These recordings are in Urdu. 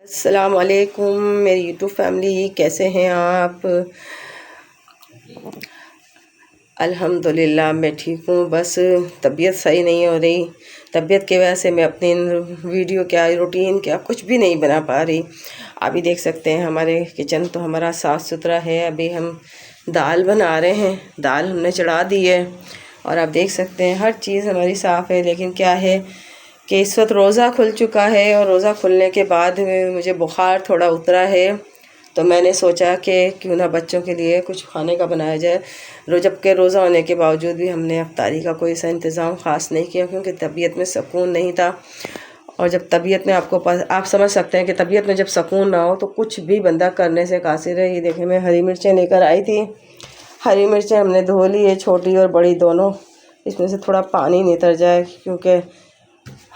السلام علیکم میری یوٹیوب فیملی، کیسے ہیں آپ؟ الحمدللہ میں ٹھیک ہوں، بس طبیعت صحیح نہیں ہو رہی۔ طبیعت کی وجہ سے میں اپنی ویڈیو کیا روٹین کیا کچھ بھی نہیں بنا پا رہی۔ ابھی دیکھ سکتے ہیں ہمارے کچن تو ہمارا صاف ستھرا ہے۔ ابھی ہم دال بنا رہے ہیں، دال ہم نے چڑھا دی ہے اور آپ دیکھ سکتے ہیں ہر چیز ہماری صاف ہے۔ لیکن کیا ہے کہ اس وقت روزہ کھل چکا ہے اور روزہ کھلنے کے بعد مجھے بخار تھوڑا اترا ہے، تو میں نے سوچا کہ کیوں نہ بچوں کے لیے کچھ کھانے کا بنایا جائے۔ جبکہ روزہ ہونے کے باوجود بھی ہم نے افطاری کا کوئی ایسا انتظام خاص نہیں کیا، کیونکہ طبیعت میں سکون نہیں تھا۔ اور جب طبیعت میں آپ سمجھ سکتے ہیں کہ طبیعت میں جب سکون نہ ہو تو کچھ بھی بندہ کرنے سے قاصر ہے۔ یہ دیکھیں میں ہری مرچیں لے کر آئی تھی، ہری مرچیں ہم نے دھو لی ہے، چھوٹی اور بڑی دونوں۔ اس میں سے تھوڑا پانی نتر جائے، کیونکہ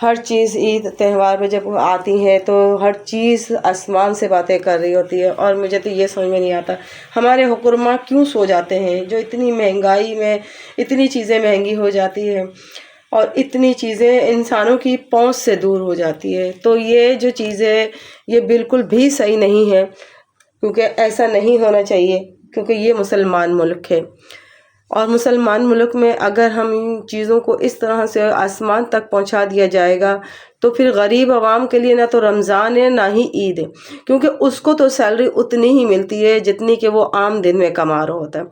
ہر چیز عید تہوار میں جب آتی ہے تو ہر چیز آسمان سے باتیں کر رہی ہوتی ہے۔ اور مجھے تو یہ سمجھ میں نہیں آتا ہمارے حکمراں کیوں سو جاتے ہیں، جو اتنی مہنگائی میں اتنی چیزیں مہنگی ہو جاتی ہیں اور اتنی چیزیں انسانوں کی پہنچ سے دور ہو جاتی ہے۔ تو یہ جو چیزیں یہ بالکل بھی صحیح نہیں ہے، کیونکہ ایسا نہیں ہونا چاہیے، کیونکہ یہ مسلمان ملک ہے۔ اور مسلمان ملک میں اگر ہم ان چیزوں کو اس طرح سے آسمان تک پہنچا دیا جائے گا تو پھر غریب عوام کے لیے نہ تو رمضان ہے نہ ہی عید ہے، کیونکہ اس کو تو سیلری اتنی ہی ملتی ہے جتنی کہ وہ عام دن میں کما رہا ہوتا ہے۔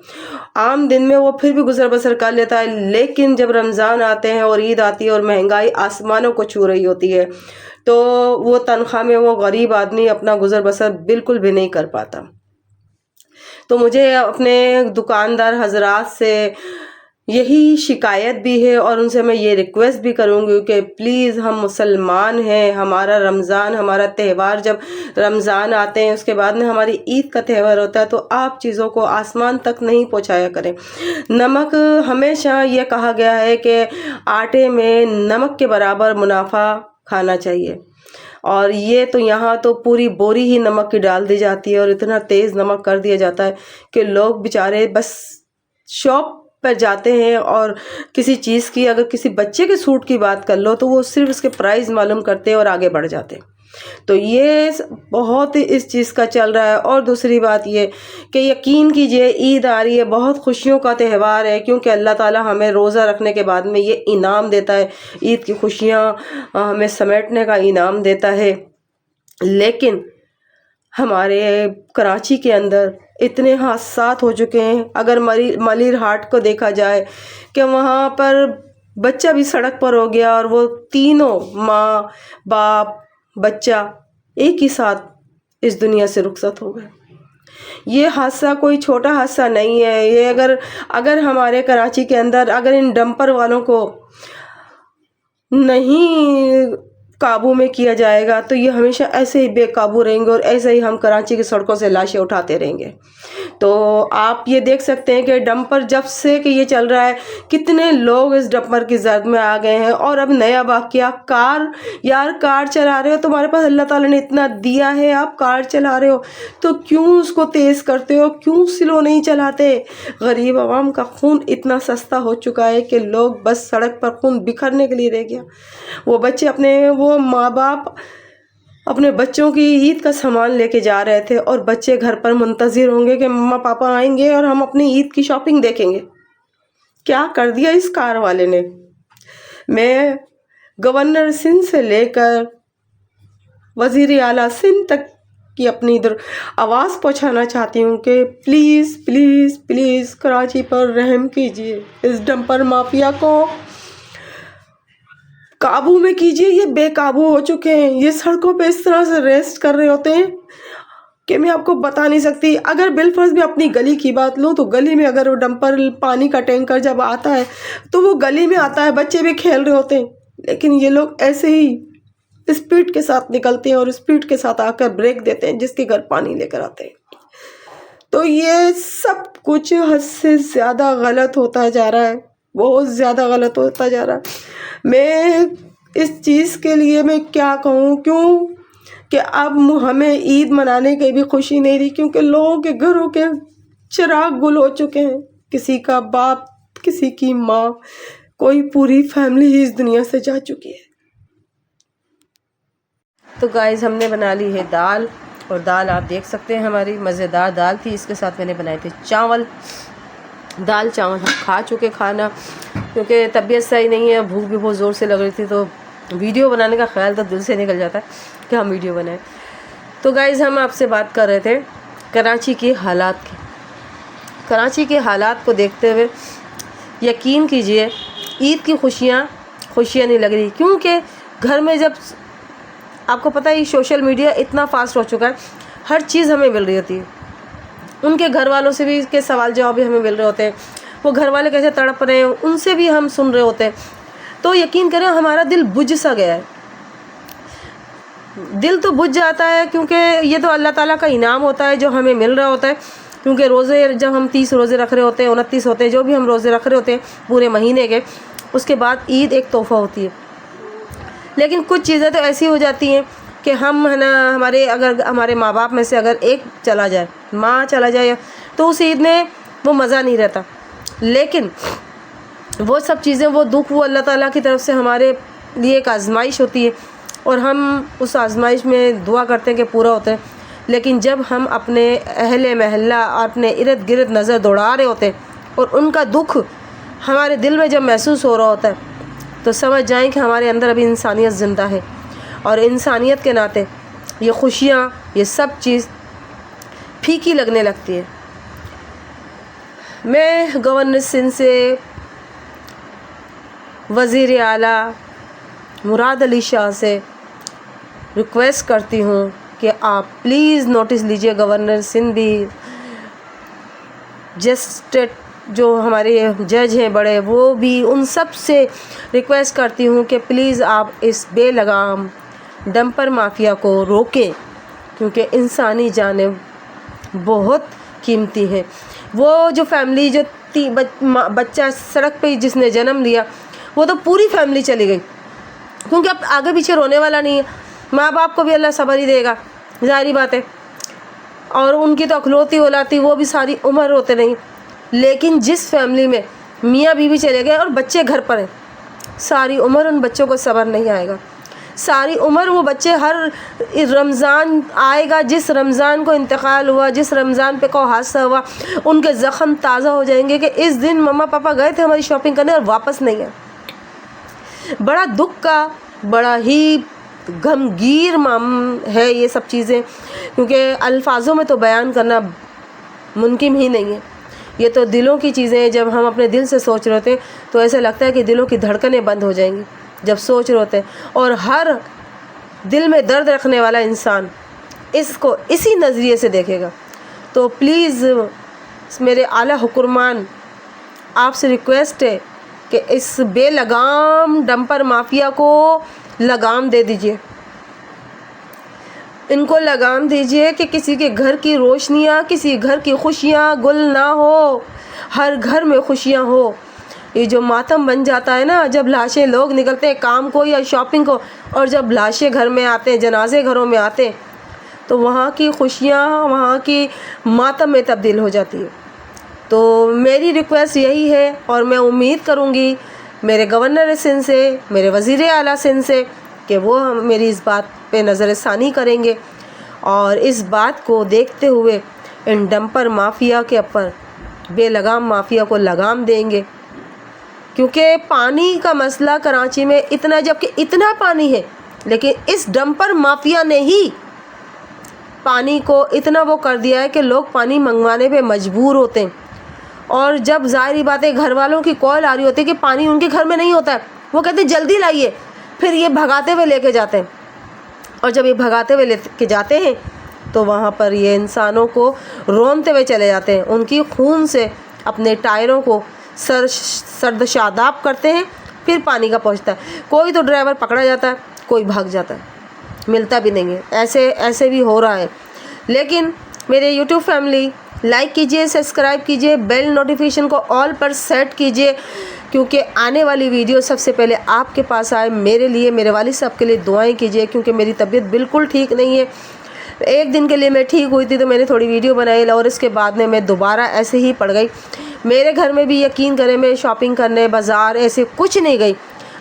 عام دن میں وہ پھر بھی گزر بسر کر لیتا ہے، لیکن جب رمضان آتے ہیں اور عید آتی ہے اور مہنگائی آسمانوں کو چھو رہی ہوتی ہے تو وہ تنخواہ میں وہ غریب آدمی اپنا گزر بسر بالکل بھی نہیں کر پاتا۔ تو مجھے اپنے دکاندار حضرات سے یہی شکایت بھی ہے اور ان سے میں یہ ریکویسٹ بھی کروں گی کہ پلیز ہم مسلمان ہیں، ہمارا رمضان ہمارا تہوار جب رمضان آتے ہیں اس کے بعد میں ہماری عید کا تہوار ہوتا ہے تو آپ چیزوں کو آسمان تک نہیں پہنچایا کریں۔ نمک ہمیشہ یہ کہا گیا ہے کہ آٹے میں نمک کے برابر منافع کھانا چاہیے، اور یہ تو یہاں تو پوری بوری ہی نمک کی ڈال دی جاتی ہے اور اتنا تیز نمک کر دیا جاتا ہے کہ لوگ بیچارے بس شاپ پر جاتے ہیں اور کسی چیز کی اگر کسی بچے کے سوٹ کی بات کر لو تو وہ صرف اس کے پرائز معلوم کرتے ہیں اور آگے بڑھ جاتے ہیں۔ تو یہ بہت اس چیز کا چل رہا ہے۔ اور دوسری بات یہ کہ یقین کیجئے عید آ رہی ہے، بہت خوشیوں کا تہوار ہے، کیونکہ اللہ تعالیٰ ہمیں روزہ رکھنے کے بعد میں یہ انعام دیتا ہے، عید کی خوشیاں ہمیں سمیٹنے کا انعام دیتا ہے۔ لیکن ہمارے کراچی کے اندر اتنے حادثات ہو چکے ہیں، اگر ملیر ہاٹ کو دیکھا جائے کہ وہاں پر بچہ بھی سڑک پر ہو گیا اور وہ تینوں ماں باپ بچہ ایک ہی ساتھ اس دنیا سے رخصت ہو گئے۔ یہ حادثہ کوئی چھوٹا حادثہ نہیں ہے۔ یہ اگر ہمارے کراچی کے اندر اگر ان ڈمپر والوں کو نہیں قابو میں کیا جائے گا تو یہ ہمیشہ ایسے ہی بے قابو رہیں گے اور ایسے ہی ہم کراچی کی سڑکوں سے لاشیں اٹھاتے رہیں گے۔ تو آپ یہ دیکھ سکتے ہیں کہ ڈمپر جب سے کہ یہ چل رہا ہے کتنے لوگ اس ڈمپر کی زد میں آ گئے ہیں۔ اور اب نیا واقعہ کار چلا رہے ہو، تمہارے پاس اللہ تعالیٰ نے اتنا دیا ہے، آپ کار چلا رہے ہو تو کیوں اس کو تیز کرتے ہو، کیوں سلو نہیں چلاتے؟ غریب عوام کا خون اتنا سستا ہو چکا ہے کہ لوگ بس سڑک پر خون بکھرنے کے لیے رہ گیا۔ وہ بچے وہ ماں باپ اپنے بچوں کی عید کا سامان لے کے جا رہے تھے اور بچے گھر پر منتظر ہوں گے کہ ماما پاپا آئیں گے اور ہم اپنی عید کی شاپنگ دیکھیں گے۔ کیا کر دیا اس کار والے نے؟ میں گورنر سندھ سے لے کر وزیر اعلیٰ سندھ تک کی اپنی آواز پہنچانا چاہتی ہوں کہ پلیز پلیز پلیز کراچی پر رحم کیجیے، اس ڈمپر مافیا کو قابو میں کیجیے۔ یہ بے قابو ہو چکے ہیں، یہ سڑکوں پہ اس طرح سے ریسٹ کر رہے ہوتے ہیں کہ میں آپ کو بتا نہیں سکتی۔ اگر بالفرض میں اپنی گلی کی بات لوں تو گلی میں اگر وہ ڈمپر پانی کا ٹینکر جب آتا ہے تو وہ گلی میں آتا ہے، بچے بھی کھیل رہے ہوتے ہیں، لیکن یہ لوگ ایسے ہی اسپیڈ کے ساتھ نکلتے ہیں اور اسپیڈ کے ساتھ آ کر بریک دیتے ہیں جس کے گھر پانی لے کر آتے ہیں۔ تو یہ سب کچھ حد سے زیادہ غلط ہوتا جا رہا ہے، بہت زیادہ غلط ہوتا جا رہا ہے۔ میں اس چیز کے لیے میں کیا کہوں، کیوں کہ اب ہمیں عید منانے کی بھی خوشی نہیں رہی، کیونکہ لوگوں کے گھروں کے چراغ گل ہو چکے ہیں، کسی کا باپ کسی کی ماں، کوئی پوری فیملی ہی اس دنیا سے جا چکی ہے۔ تو گائز ہم نے بنا لی ہے دال، اور دال آپ دیکھ سکتے ہیں ہماری مزیدار دال تھی. اس کے ساتھ میں نے بنائے تھے چاول. دال چاول ہم کھا چکے کھانا، کیونکہ طبیعت صحیح نہیں ہے، بھوک بھی بہت زور سے لگ رہی تھی، تو ویڈیو بنانے کا خیال تو دل سے نکل جاتا ہے کہ ہم ویڈیو بنائیں. تو گائز ہم آپ سے بات کر رہے تھے کراچی کے حالات کی. کراچی کے حالات کو دیکھتے ہوئے یقین کیجئے عید کی خوشیاں نہیں لگ رہی، کیونکہ گھر میں جب آپ کو پتہ ہی سوشل میڈیا اتنا فاسٹ ہو چکا ہے، ہر چیز ہمیں مل رہی ہوتی ہے. ان کے گھر والوں سے بھی اس کے سوال جواب بھی ہمیں مل رہے ہوتے ہیں، وہ گھر والے کیسے تڑپ رہے ہیں ان سے بھی ہم سن رہے ہوتے ہیں. تو یقین کریں ہمارا دل بجھ سا گیا ہے. دل تو بجھ جاتا ہے، کیونکہ یہ تو اللہ تعالیٰ کا انعام ہوتا ہے جو ہمیں مل رہا ہوتا ہے. کیونکہ روزے جب ہم 30 روزے رکھ رہے ہوتے ہیں، 29 ہوتے ہیں، جو بھی ہم روزے رکھ رہے ہوتے ہیں پورے مہینے کے، اس کے بعد عید ایک تحفہ ہوتی ہے. لیکن کچھ چیزیں تو ایسی ہو جاتی ہیں کہ ہم ہے نا ہمارے ماں باپ میں سے اگر ایک چلا جائے، ماں چلا جائے، تو اس عید میں وہ مزہ نہیں رہتا. لیکن وہ سب چیزیں، وہ دکھ، وہ اللہ تعالیٰ کی طرف سے ہمارے لیے ایک آزمائش ہوتی ہے، اور ہم اس آزمائش میں دعا کرتے ہیں کہ پورا ہوتا ہے. لیکن جب ہم اپنے اہل محلہ اور اپنے ارد گرد نظر دوڑا رہے ہوتے ہیں اور ان کا دکھ ہمارے دل میں جب محسوس ہو رہا ہوتا ہے، تو سمجھ جائیں کہ ہمارے اندر ابھی انسانیت زندہ ہے. اور انسانیت کے ناطے یہ خوشیاں، یہ سب چیز پھیکی لگنے لگتی ہے. میں گورنر سندھ سے وزیر اعلیٰ مراد علی شاہ سے ریکویسٹ کرتی ہوں کہ آپ پلیز نوٹس لیجئے. گورنر سندھ بھی جسٹیٹ جو ہمارے جج ہیں بڑے، وہ بھی ان سب سے ریکویسٹ کرتی ہوں کہ پلیز آپ اس بے لگام ڈمپر مافیا کو روکیں، کیونکہ انسانی جانیں بہت قیمتی ہیں. وہ جو فیملی جو بچہ سڑک پہ جس نے جنم لیا، وہ تو پوری فیملی چلی گئی، کیونکہ اب آگے پیچھے رونے والا نہیں ہے. ماں باپ کو بھی اللہ صبر ہی دے گا، ظاہری بات ہے، اور ان کی تو اکلوتی اولاد تھی، وہ بھی ساری عمر روتے نہیں. لیکن جس فیملی میں میاں بیوی چلے گئے اور بچے گھر پر ہیں، ساری عمر ان بچوں کو صبر نہیں آئے گا. ساری عمر وہ بچے ہر رمضان آئے گا، جس رمضان کو انتقال ہوا، جس رمضان پہ کوئی حادثہ ہوا، ان کے زخم تازہ ہو جائیں گے کہ اس دن مما پاپا گئے تھے ہماری شاپنگ کرنے اور واپس نہیں آئے. بڑا دکھ کا، بڑا ہی غمگیر ہے یہ سب چیزیں، کیونکہ الفاظوں میں تو بیان کرنا ممکن ہی نہیں ہے. یہ تو دلوں کی چیزیں ہیں. جب ہم اپنے دل سے سوچ رہے ہوتے ہیں تو ایسا لگتا ہے کہ دلوں کی دھڑکنیں بند ہو جائیں گی جب سوچ رہے ہوتے ہیں. اور ہر دل میں درد رکھنے والا انسان اس کو اسی نظریے سے دیکھے گا. تو پلیز میرے اعلیٰ حکمران، آپ سے ریکویسٹ ہے کہ اس بے لگام ڈمپر مافیا کو لگام دے دیجئے. ان کو لگام دیجئے کہ کسی کے گھر کی روشنیاں، کسی گھر کی خوشیاں گل نہ ہو، ہر گھر میں خوشیاں ہو. یہ جو ماتم بن جاتا ہے نا، جب لاشیں لوگ نکلتے ہیں کام کو یا شاپنگ کو، اور جب لاشیں گھر میں آتے ہیں، جنازے گھروں میں آتے ہیں، تو وہاں کی خوشیاں وہاں کی ماتم میں تبدیل ہو جاتی ہے. تو میری ریکویسٹ یہی ہے، اور میں امید کروں گی میرے گورنر سندھ سے، میرے وزیر اعلیٰ سندھ سے، کہ وہ میری اس بات پہ نظر ثانی کریں گے اور اس بات کو دیکھتے ہوئے ان ڈمپر مافیا کے اوپر، بے لگام مافیا کو لگام دیں گے. کیونکہ پانی کا مسئلہ کراچی میں اتنا، جبکہ اتنا پانی ہے، لیکن اس ڈمپر مافیا نے ہی پانی کو اتنا وہ کر دیا ہے کہ لوگ پانی منگوانے پہ مجبور ہوتے ہیں. اور جب ظاہری بات ہے گھر والوں کی کال آ رہی ہوتی ہے کہ پانی ان کے گھر میں نہیں ہوتا ہے، وہ کہتے ہیں جلدی لائیے، پھر یہ بھگاتے ہوئے لے کے جاتے ہیں. اور جب یہ بھگاتے ہوئے لے کے جاتے ہیں تو وہاں پر یہ انسانوں کو رونتے ہوئے چلے جاتے ہیں، ان کی خون سے اپنے ٹائروں کو سرد شاداب کرتے ہیں، پھر پانی کا پہنچتا ہے. کوئی تو ڈرائیور پکڑا جاتا ہے، کوئی بھاگ جاتا ہے، ملتا بھی نہیں ہے. ایسے بھی ہو رہا ہے. لیکن میرے یوٹیوب فیملی، لائک کیجئے، سبسکرائب کیجئے، بیل نوٹیفیکیشن کو آل پر سیٹ کیجئے، کیونکہ آنے والی ویڈیو سب سے پہلے آپ کے پاس آئے. میرے لیے، میرے والد صاحب کے لیے دعائیں کیجئے، کیونکہ میری طبیعت بالکل ٹھیک نہیں ہے. ایک دن کے لیے میں ٹھیک ہوئی تھی تو میں نے تھوڑی ویڈیو بنائی، اور اس کے بعد میں دوبارہ ایسے ہی پڑ گئی. میرے گھر میں بھی یقین کریں، میں شاپنگ کرنے بازار ایسے کچھ نہیں گئی.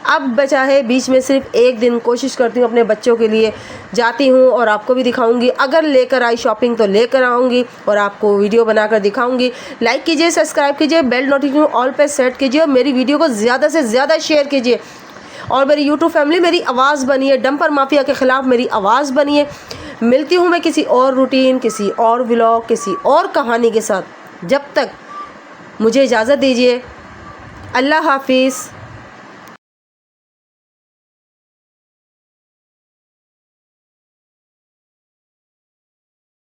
اب بچا ہے بیچ میں صرف ایک دن، کوشش کرتی ہوں اپنے بچوں کے لیے جاتی ہوں اور آپ کو بھی دکھاؤں گی، اگر لے کر آئی شاپنگ تو لے کر آؤں گی اور آپ کو ویڈیو بنا کر دکھاؤں گی۔ لائک کیجئے، سبسکرائب کیجئے، بیل نوٹیفیکیشن آل پہ سیٹ کیجئے اور میری ویڈیو کو زیادہ سے زیادہ شیئر کیجئے، اور میری یوٹیوب فیملی میری آواز بنیے، ڈمپر مافیا کے خلاف میری آواز بنیے۔ ملتی ہوں میں کسی اور روٹین، کسی اور ولاگ، کسی اور کہانی کے ساتھ، جب تک مجھے اجازت دیجیے۔ اللہ حافظ۔